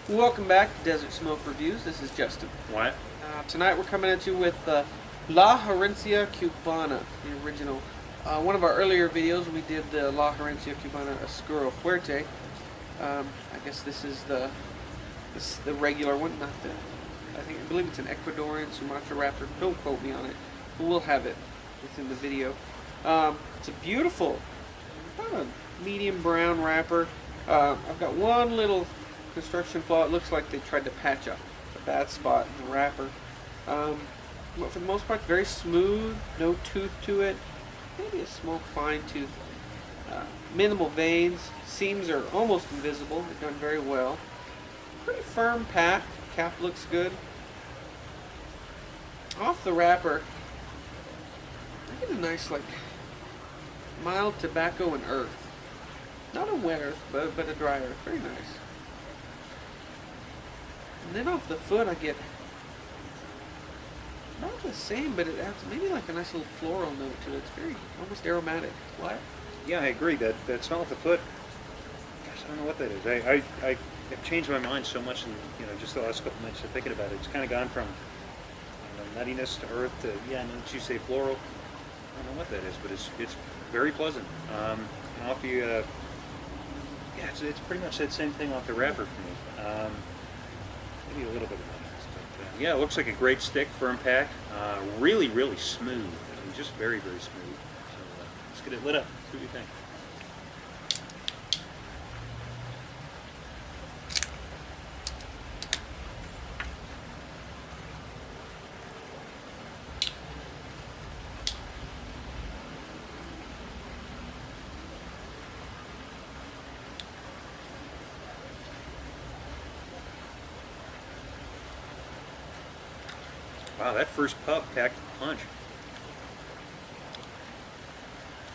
Welcome back to Desert Smoke Reviews. This is Justin. What? Tonight we're coming at you with La Herencia Cubana, the original. One of our earlier videos we did the La Herencia Cubana Oscuro Fuerte. I guess this is the regular one, not the. I believe it's an Ecuadorian Sumatra wrapper. Don't quote me on it, but we'll have it within the video. It's a beautiful, about a medium brown wrapper. I've got one little construction flaw. It looks like they tried to patch up a bad spot in the wrapper. But for the most part, very smooth, no tooth to it. Maybe a small fine tooth. Minimal veins. Seams are almost invisible. They're done very well. Pretty firm pack. Cap looks good. Off the wrapper, I get a nice, like, mild tobacco and earth. Not a wet earth, but a dry earth. Very nice. And then off the foot, I get not the same, but it adds maybe like a nice little floral note to it. It's very almost aromatic. What? Yeah, I agree. That smell at the foot. Gosh, I don't know what that is. I have changed my mind so much in just the last couple minutes of thinking about it. It's kind of gone from nuttiness to earth to and then you say floral. I don't know what that is, but it's very pleasant. And off the it's pretty much that same thing off the wrapper for me. Maybe a little bit of nuttiness, but yeah, it looks like a great stick, firm pack, really smooth. I mean, just very smooth. So let's get it lit up. See what you think. Wow, that first puff packed a punch.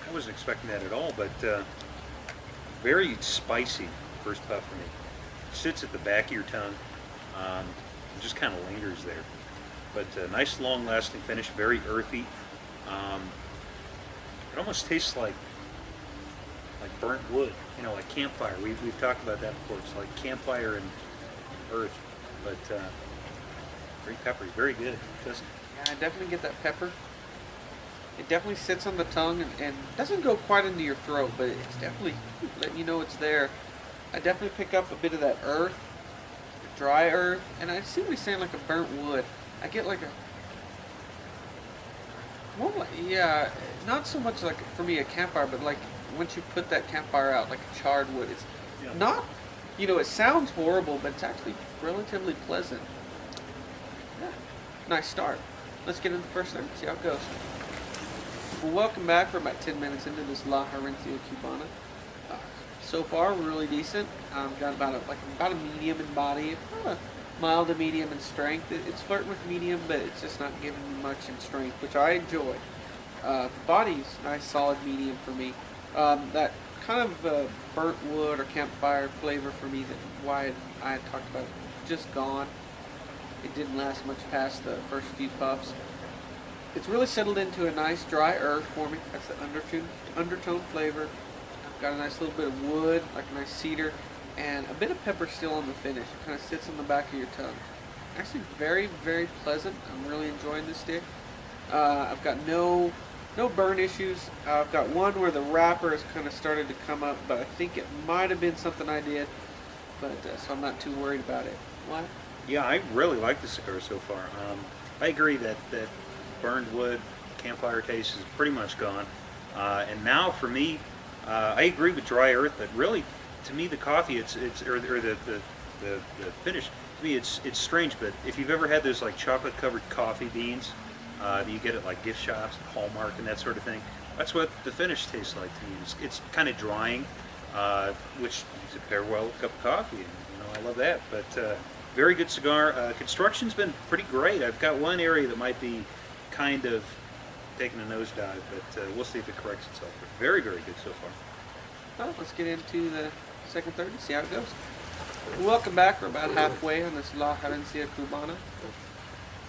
I wasn't expecting that at all, but very spicy first puff for me. Sits at the back of your tongue, and just kind of lingers there. But nice long-lasting finish, very earthy. It almost tastes like burnt wood, like campfire. We've talked about that before. It's like campfire and earth, but. Very peppery, very good. Yeah, I definitely get that pepper. It definitely sits on the tongue and doesn't go quite into your throat, but it's definitely letting you know it's there. I definitely pick up a bit of that earth, dry earth, and I see what he's saying, like a burnt wood. I get like not so much like for me a campfire, but like once you put that campfire out, like a charred wood. It's not, it sounds horrible, but it's actually relatively pleasant. Nice start. Let's get into the first thing, see how it goes. Well, welcome back. We're about 10 minutes into this La Herencia Cubana. So far, really decent. Got about a medium in body, about a mild to medium in strength. It's flirting with medium, but it's just not giving me much in strength, which I enjoy. The body's nice, solid medium for me. That kind of burnt wood or campfire flavor for me, why I had talked about, just gone. It didn't last much past the first few puffs. It's really settled into a nice dry earth for me. That's the undertone flavor. I've got a nice little bit of wood, like a nice cedar, and a bit of pepper still on the finish. It kind of sits on the back of your tongue. Actually very pleasant. I'm really enjoying this stick. I've got no burn issues. I've got one where the wrapper has kind of started to come up, but I think it might have been something I did, but so I'm not too worried about it. What? Yeah, I really like the cigar so far. I agree that burned wood campfire taste is pretty much gone. And now for me, I agree with dry earth, but really, to me, the coffee, the finish, to me, it's strange. But if you've ever had those like chocolate covered coffee beans that you get at like gift shops, Hallmark, and that sort of thing, that's what the finish tastes like to me. It's kind of drying, which is pair well with a cup of coffee, and I love that. But very good cigar. Construction's been pretty great. I've got one area that might be kind of taking a nosedive, but we'll see if it corrects itself. But very good so far. Well, let's get into the second third and see how it goes. Welcome back. We're about halfway on this La Herencia Cubana.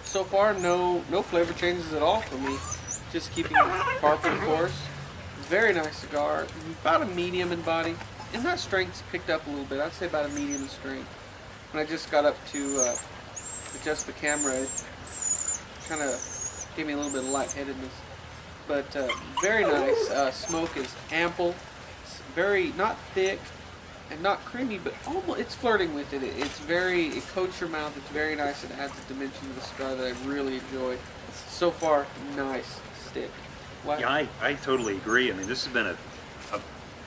So far, no flavor changes at all for me. Just keeping par for the course. Very nice cigar. About a medium in body. And that strength's picked up a little bit. I'd say about a medium in strength. when I just got up to adjust the camera, it kind of gave me a little bit of lightheadedness. But very nice. Smoke is ample. It's very not thick and not creamy, but almost it's flirting with it. It coats your mouth. It's very nice. It adds a dimension to the cigar that I really enjoy. So far, nice stick. Wow. Yeah, I totally agree. I mean, this has been a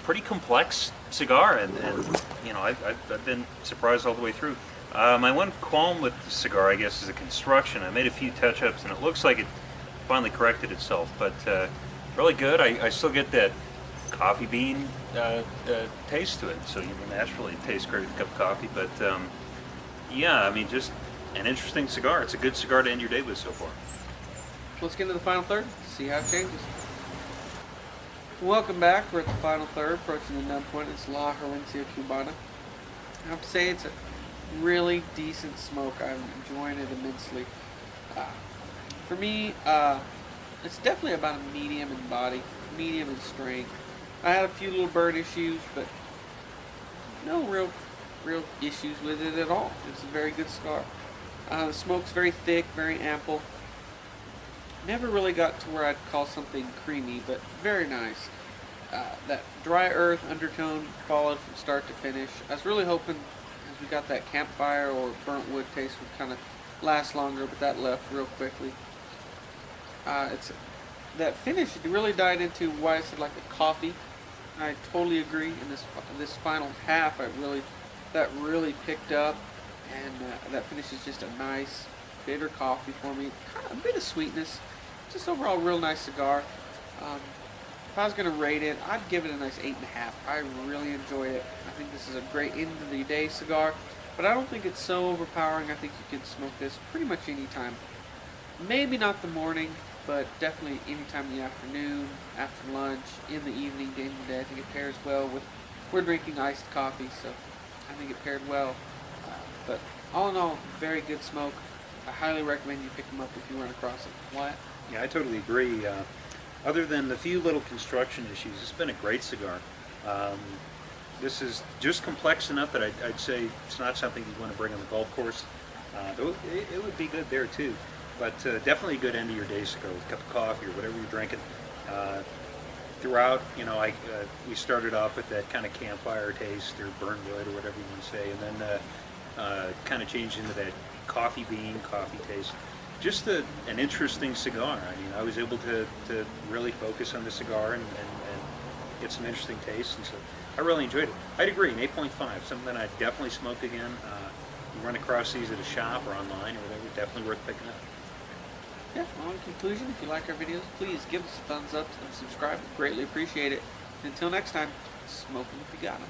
pretty complex cigar, and you know, I've been surprised all the way through. My one qualm with the cigar, I guess, is the construction. I made a few touch-ups, and it looks like it finally corrected itself, but really good. I still get that coffee bean taste to it, so you will naturally taste great with a cup of coffee. But yeah, I mean, just an interesting cigar. It's a good cigar to end your day with so far. Let's get into the final third, see how it changes. Welcome back. We're at the final third, approaching the nub point. It's La Herencia Cubana. I have to say it's a really decent smoke. I'm enjoying it immensely. For me, it's definitely about a medium in body, medium in strength. I had a few little burn issues, but no real issues with it at all. It's a very good cigar. The smoke's very thick, very ample. Never really got to where I'd call something creamy, but very nice. That dry earth undertone followed from start to finish. I was really hoping as we got that campfire or burnt wood taste would kind of last longer, but that left real quickly. That finish, it really died into why I said like a coffee. I totally agree. In this final half, that really picked up, and that finish is just a nice bitter coffee for me. Kind of a bit of sweetness. Just overall, real nice cigar. If I was going to rate it, I'd give it a nice 8.5. I really enjoyed it. I think this is a great end of the day cigar, but I don't think it's so overpowering. I think you can smoke this pretty much any time. Maybe not the morning, but definitely any time in the afternoon, after lunch, in the evening, the end of the day. I think it pairs well with, we're drinking iced coffee, so I think it paired well. But all in all, very good smoke. I highly recommend you pick them up if you run across them. Wyatt? Yeah, I totally agree. Other than the few little construction issues, it's been a great cigar. This is just complex enough that I'd say it's not something you want to bring on the golf course. Though it would be good there too. But definitely a good end of your day cigar with a cup of coffee or whatever you're drinking. Throughout, you know, we started off with that kind of campfire taste or burn wood or whatever you want to say, and then kind of changed into that coffee bean, coffee taste. Just an interesting cigar. I mean, I was able to really focus on the cigar and get some interesting tastes, and so I really enjoyed it. I'd agree, an 8.5, something I'd definitely smoke again. You run across these at a shop or online or whatever, definitely worth picking up. Yeah, well, in conclusion, if you like our videos, please give us a thumbs up and subscribe. Greatly appreciate it. Until next time, smoke them if you got them.